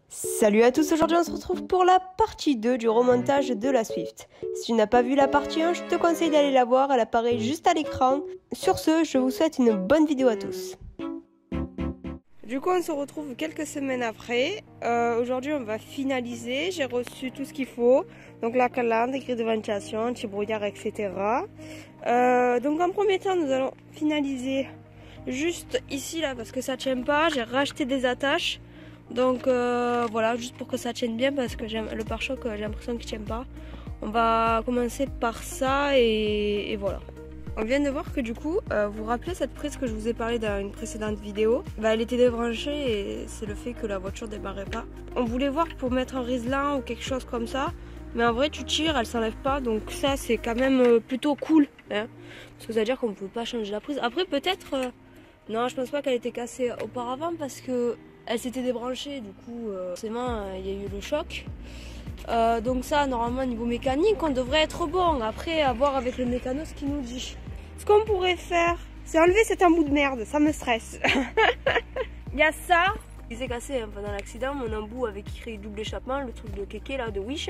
Salut à tous, aujourd'hui on se retrouve pour la partie 2 du remontage de la Swift. Si tu n'as pas vu la partie 1, je te conseille d'aller la voir, elle apparaît juste à l'écran. Sur ce, je vous souhaite une bonne vidéo à tous. Du coup on se retrouve quelques semaines après. Aujourd'hui on va finaliser, j'ai reçu tout ce qu'il faut. Donc la calandre, grille de ventilation, anti-brouillard, etc. Donc en premier temps nous allons finaliser juste ici là parce que ça tient pas. J'ai racheté des attaches. Donc voilà, juste pour que ça tienne bien parce que le pare-choc j'ai l'impression qu'il tient pas. On va commencer par ça et voilà. On vient de voir que du coup, vous vous rappelez cette prise que je vous ai parlé dans une précédente vidéo, elle était débranchée et c'est le fait que la voiture démarrait pas. On voulait voir pour mettre un Riesling ou quelque chose comme ça, mais en vrai tu tires, elle s'enlève pas, donc ça c'est quand même plutôt cool. Hein, parce que ça veut dire qu'on ne peut pas changer la prise. Après peut-être, non je pense pas qu'elle était cassée auparavant parce que elle s'était débranchée, du coup forcément il y a eu le choc. Donc ça normalement niveau mécanique on devrait être bon. Après à voir avec le mécano ce qu'il nous dit. Ce qu'on pourrait faire c'est enlever cet embout de merde, ça me stresse. Il y a ça. Il s'est cassé hein, pendant l'accident, mon embout avec écrit double échappement, le truc de kéké là de Wish.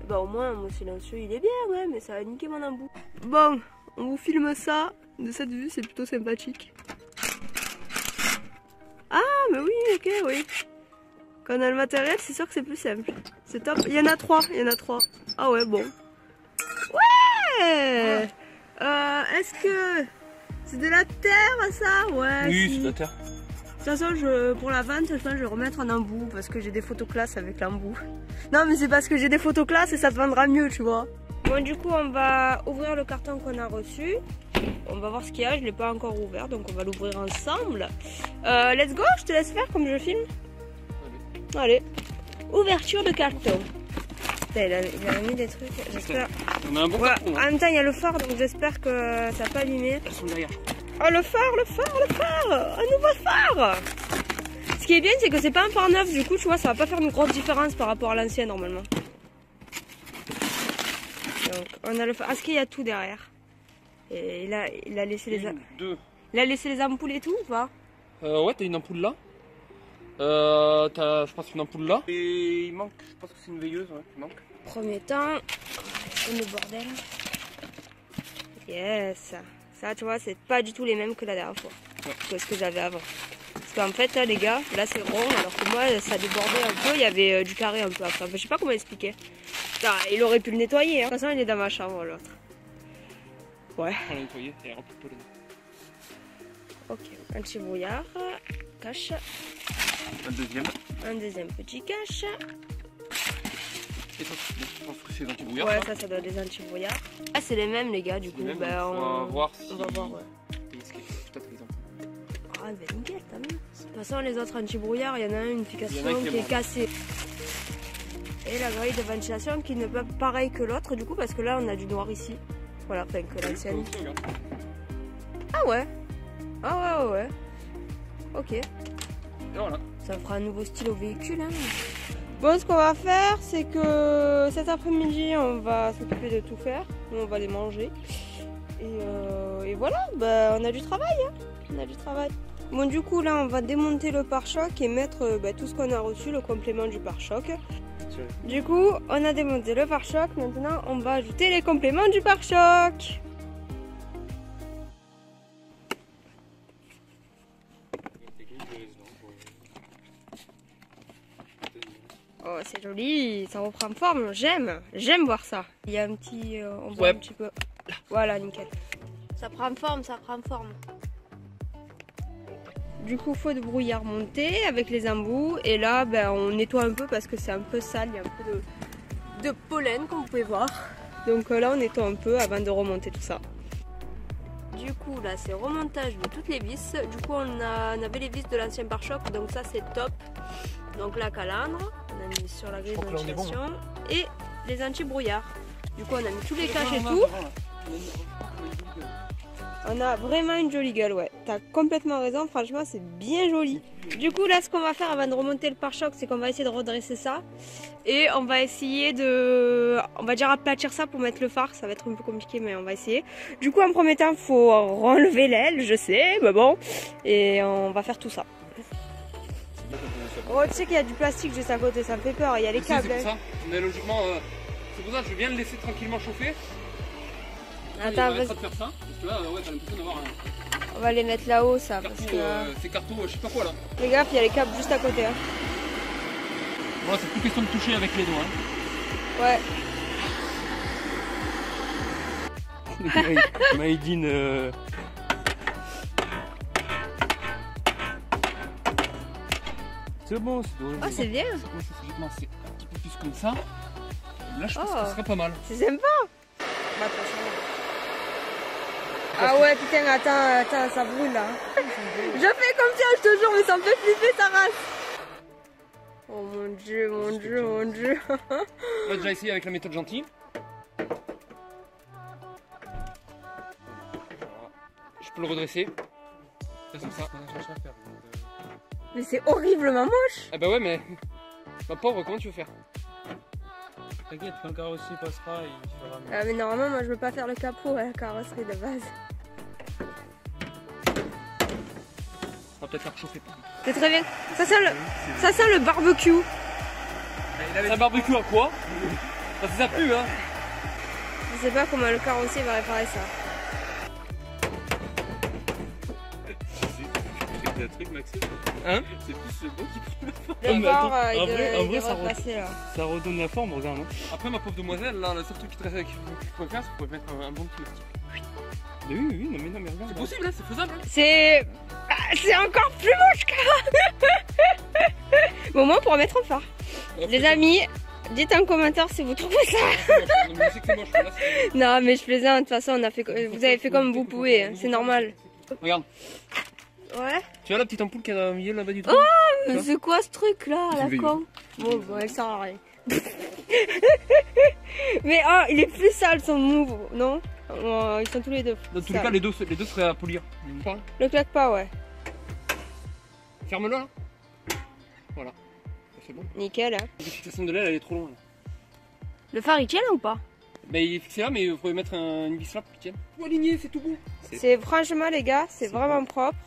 Bah au moins mon silencieux il est bien ouais, mais ça a niqué mon embout. Bon, on vous filme ça, de cette vue c'est plutôt sympathique. Ah mais oui, ok, oui. Quand on a le matériel, c'est sûr que c'est plus simple. C'est top. Il y en a trois, il y en a trois. Ah ouais, bon. Ouais. Est-ce que c'est de la terre ça? Ouais. Oui, si. c'est de la terre. De toute façon, pour la vente, je vais remettre un embout parce que j'ai des photos classe avec l'embout. Non, mais c'est parce que j'ai des photos classe et ça te vendra mieux, tu vois. Bon, du coup, on va ouvrir le carton qu'on a reçu. On va voir ce qu'il y a, je ne l'ai pas encore ouvert, donc on va l'ouvrir ensemble. Let's go, je te laisse faire comme je filme. Allez, ouverture de carton. Putain, il a mis des trucs, j'espère. On a un bon carton. En même temps, il y a le phare, donc j'espère que ça n'a pas abîmé. Elles sont derrière. Oh, le phare, le phare, le phare! Un nouveau phare! Ce qui est bien, c'est que c'est pas un phare neuf, du coup, tu vois, ça va pas faire une grosse différence par rapport à l'ancien, normalement. Donc, on a le phare. Est-ce qu'il y a tout derrière? Et il a laissé les Il a laissé les ampoules et tout ou pas? Ouais, t'as une ampoule là. T'as, je pense, une ampoule là. Et il manque, je pense que c'est une veilleuse, ouais, qui manque. Premier temps, le bordel. Yes. Ça, tu vois, c'est pas du tout les mêmes que la dernière fois. Ouais. Que ce que j'avais avant. Parce qu'en fait, là, les gars, là c'est rond, alors que moi, ça débordait un peu. Il y avait du carré un peu après. Enfin, je sais pas comment expliquer. Putain, il aurait pu le nettoyer. Hein. De toute façon, il est dans ma chambre, l'autre. Ouais. On l'a nettoyé et rempli de pollen. Ok, anti-brouillard, cache. Un deuxième petit cache. Et ça, je pense que c'est des anti-brouillards. Ouais, ça doit être des anti-brouillards. Ah, c'est les mêmes, les gars, du coup. Mêmes, bah, on va voir si... On va voir, ouais. Peut-être les ampoules. Ah, bah nickel, t'as vu. De toute façon, les autres anti-brouillards, il y en a une unification qui est cassée. Et la grille de ventilation qui n'est pas pareille que l'autre, du coup, parce que là, on a du noir ici. Voilà, enfin que l'ancienne. Ah ouais. Ah ouais. Ok. Et voilà. Ça fera un nouveau style au véhicule. Hein. Bon, ce qu'on va faire, c'est que cet après-midi, on va s'occuper de tout faire. Nous, on va les manger. Et voilà, bah, on a du travail. Hein. On a du travail. Bon, du coup, là, on va démonter le pare-choc et mettre tout ce qu'on a reçu, le complément du pare-choc. Du coup, on a démonté le pare-choc. Maintenant, on va ajouter les compléments du pare-choc. Oh, c'est joli, ça reprend forme, j'aime voir ça. Il y a un petit, on voit un petit peu. Voilà, nickel. Ça prend forme, ça prend forme. Du coup, faux de brouillard monté avec les embouts. Et là, ben, on nettoie un peu parce que c'est un peu sale, il y a un peu de pollen comme vous pouvez voir. Donc là, on nettoie un peu avant de remonter tout ça. Du coup, là, c'est remontage de toutes les vis. Du coup, on avait les vis de l'ancien pare-choc, donc ça, c'est top. Donc la calandre, on a mis sur la grille de ventilation et les anti-brouillards. Du coup, on a mis tous les caches et tout. On a vraiment une jolie gueule, ouais. T'as complètement raison, franchement, c'est bien joli. Du coup, là, ce qu'on va faire avant de remonter le pare-choc, c'est qu'on va essayer de redresser ça. Et on va essayer de, on va dire aplatir ça pour mettre le phare. Ça va être un peu compliqué, mais on va essayer. Du coup, en premier temps, il faut enlever l'aile, je sais, mais bon. Et on va faire tout ça. Oh, tu sais qu'il y a du plastique juste à côté, ça me fait peur. Il y a les câbles. C'est pour ça. Mais logiquement, c'est pour ça que je viens le laisser tranquillement chauffer. Attends, vas-y. De faire ça. Parce que là, ouais, t'as l'impression d'avoir un. On va les mettre là-haut, ça. Carto, Parce que... c'est carto, je sais pas quoi là. Fais gaffe, il y a les câbles juste à côté. Hein. Voilà, c'est plus question de toucher avec les doigts. Ouais. Made in. C'est bon, c'est bon. Oh, c'est bien. C'est un petit peu plus comme ça. Là, je pense que ce serait pas mal. C'est sympa. Bah, ah ouais, putain, attends, ça brûle là. Je fais comme ça, je te jure, mais ça me fait flipper sa race. Oh mon dieu, mon dieu, mon dieu. On va déjà essayer avec la méthode gentille. Je peux le redresser. Ça, c'est ça. Mais c'est horriblement moche. Ah bah ouais, mais ma pauvre, comment tu veux faire? T'inquiète, quand le carrossier passera, il fera mieux. Ah mais normalement, moi je veux pas faire le capot à la carrosserie de base. On va peut-être faire chauffer. C'est très bien. Ça sent le barbecue. C'est un barbecue à quoi? Parce que ça pue, hein. Je sais pas comment le carrossier va réparer ça. C'est un truc, Maxime. Hein? C'est plus ce beau qui peut le faire. Le bord, il en vrai, devrait passer là. ça redonne la forme, regarde. Hein. Après, ma pauvre demoiselle, là, le seul truc qui te reste avec qu'il faut faire, c'est qu'il faut mettre un bon petit plastique. Oui, non, mais regarde. C'est possible, hein, c'est faisable. Hein. C'est encore plus moche que... Bon, moi, on pourra mettre en phare. Les amis, dites en commentaire si vous trouvez ça. Mais je sais que c'est moche, là, c'est... Non, mais je plaisante. De toute façon, vous avez fait comme vous pouvez. C'est normal. Regarde. Ouais. Tu vois la petite ampoule qu'il y a au milieu là-bas du trou? Oh, mais c'est quoi ce truc là, la con? Bon, elle sert à rien. Mais oh, il est plus sale son move, non? Oh, ils sont tous les deux. Dans tous les cas, les deux seraient à polir. Le claque pas, ouais. Ferme-le là. Voilà. C'est bon. Nickel. Hein. La fixation de l'aile, elle est trop loin. Là. Le phare, il tient là ou pas? Bah, il est fixé là, mais il faudrait mettre une vis là pour qu'il tienne. Tout aligné, c'est tout beau. C'est franchement, les gars, c'est vraiment propre.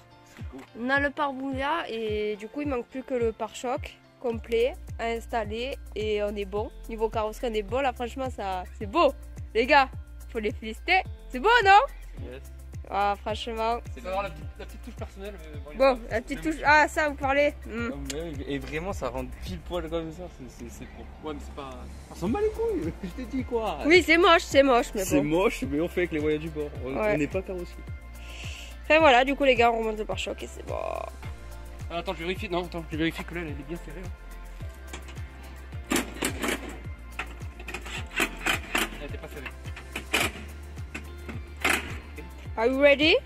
On a le pare-bouille là et du coup, il manque plus que le pare-choc complet à installer et on est bon. Niveau carrosserie, on est bon. Là, franchement, ça, c'est beau. Les gars, faut les féliciter. C'est beau, non? Yes. Ah, franchement. C'est d'avoir la petite touche personnelle. Bon, la petite touche. Ah, ça, vous parlez. Et vraiment, ça rend pile poil comme ça. C'est trop. Ouais, mais c'est pas. On s'en bat les couilles, je t'ai dit quoi. Oui, c'est moche, mais c'est bon. moche, mais on fait avec les moyens du bord. On n'est pas carrossier. Enfin voilà, du coup, les gars, on remonte le pare-choc et c'est bon. Ah, attends, je vérifie. Non, attends, je vérifie que là, elle est bien serrée. Hein. Elle était pas serrée. Are you ready?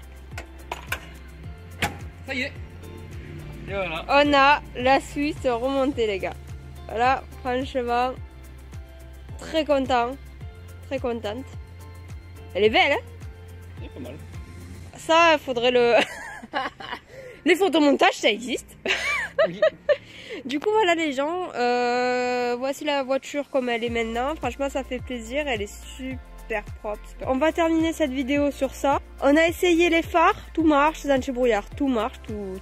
Ça y est. Et voilà. On a la Suisse remontée, les gars. Voilà, franchement, très content, très contente. Elle est belle, hein? C'est pas mal. Ça, il faudrait le... Les photomontages, ça existe. Oui. Du coup, voilà les gens. Voici la voiture comme elle est maintenant. Franchement, ça fait plaisir. Elle est super propre. On va terminer cette vidéo sur ça. On a essayé les phares. Tout marche. Les anti-brouillard. Tout marche.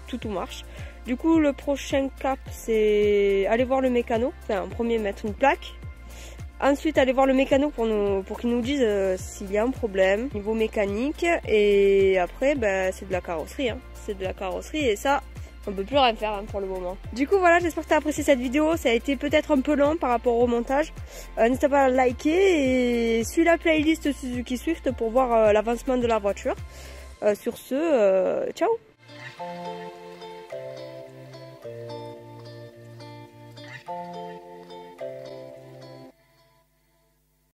Tout marche. Du coup, le prochain cap, c'est aller voir le mécano. Enfin, en premier, mettre une plaque. Ensuite, aller voir le mécano pour qu'il nous dise s'il y a un problème niveau mécanique. Et après, ben, c'est de la carrosserie. Hein. C'est de la carrosserie et ça, on peut plus rien faire hein, pour le moment. Du coup, voilà, j'espère que tu as apprécié cette vidéo. Ça a été peut-être un peu long par rapport au montage. N'hésite pas à liker et suis la playlist Suzuki Swift pour voir l'avancement de la voiture. Sur ce, ciao!